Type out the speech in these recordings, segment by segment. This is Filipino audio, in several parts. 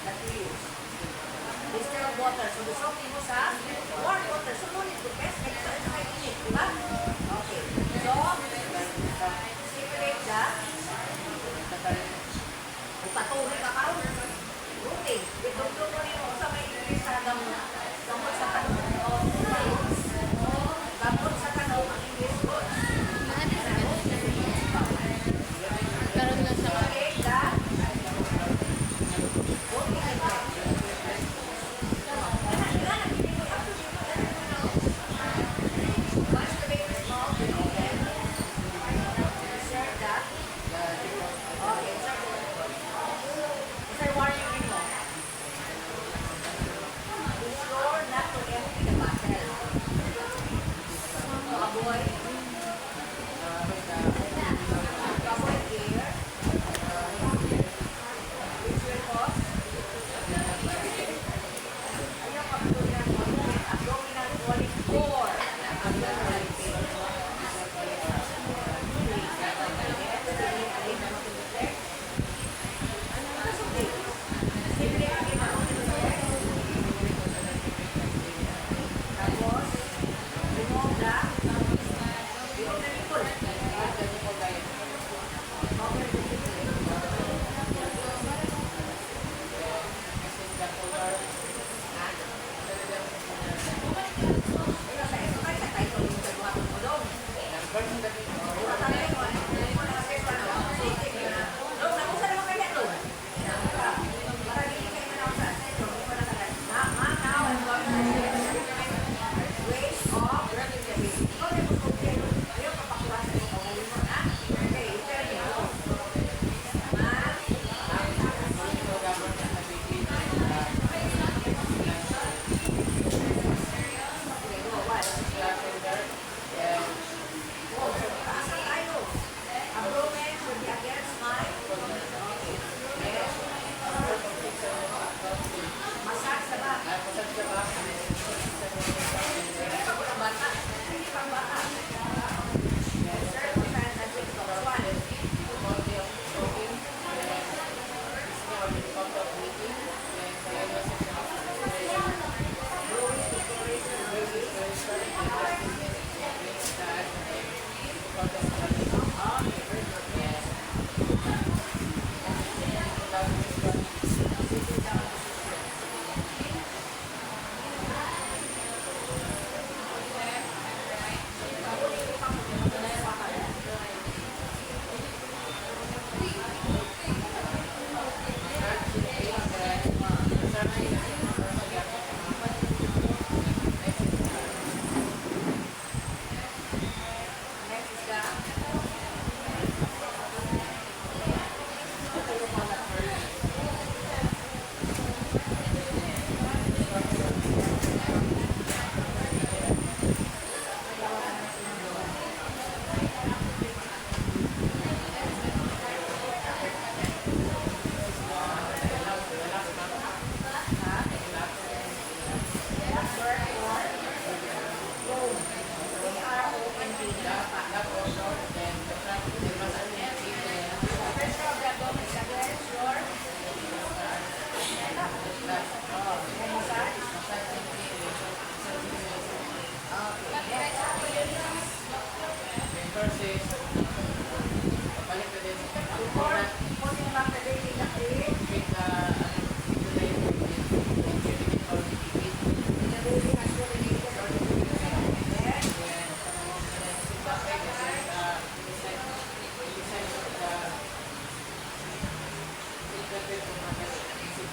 that we use. Distilled water. So, gusokin mo sa warm water. So, no need to press. Extra init, di ba? Okay. So, separate that. Ipatuloy ka karon. Routine. Itutulog mo rin sa may ilis sa gamot. Gamot sa tanong. Gamot sa tanong ang English words. Karoon lang sa Separate that.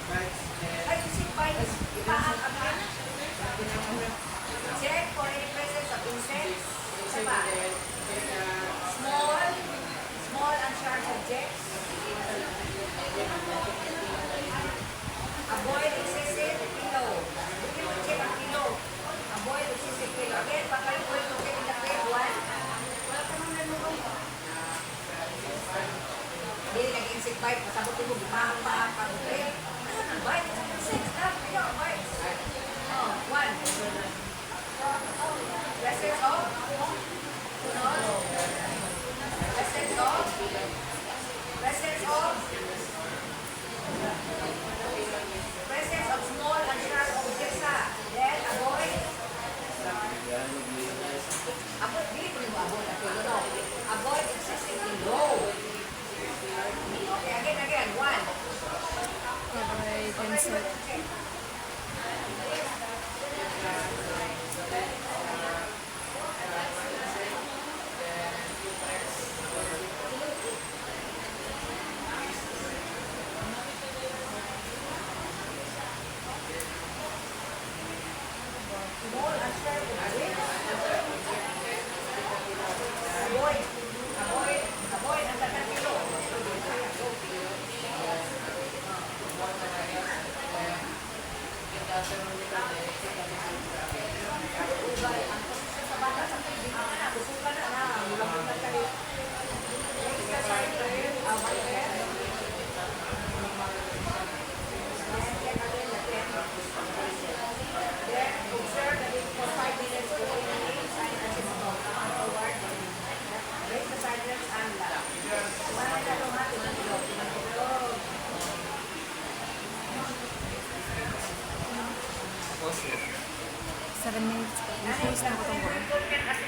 Bites and Ubay, ang posisyon sa bata sa hindi na, busukan na, mulapit na kayo. Next na side turn, white red. Then, get again the 10. Then, observe the video for 5 minutes before you sign and simple. Come forward. Raise the side legs and lap. Tumanan ka lumat, tumantulog, tumantulog. Tapos, 7 minutes. Refuse na ko itong buo.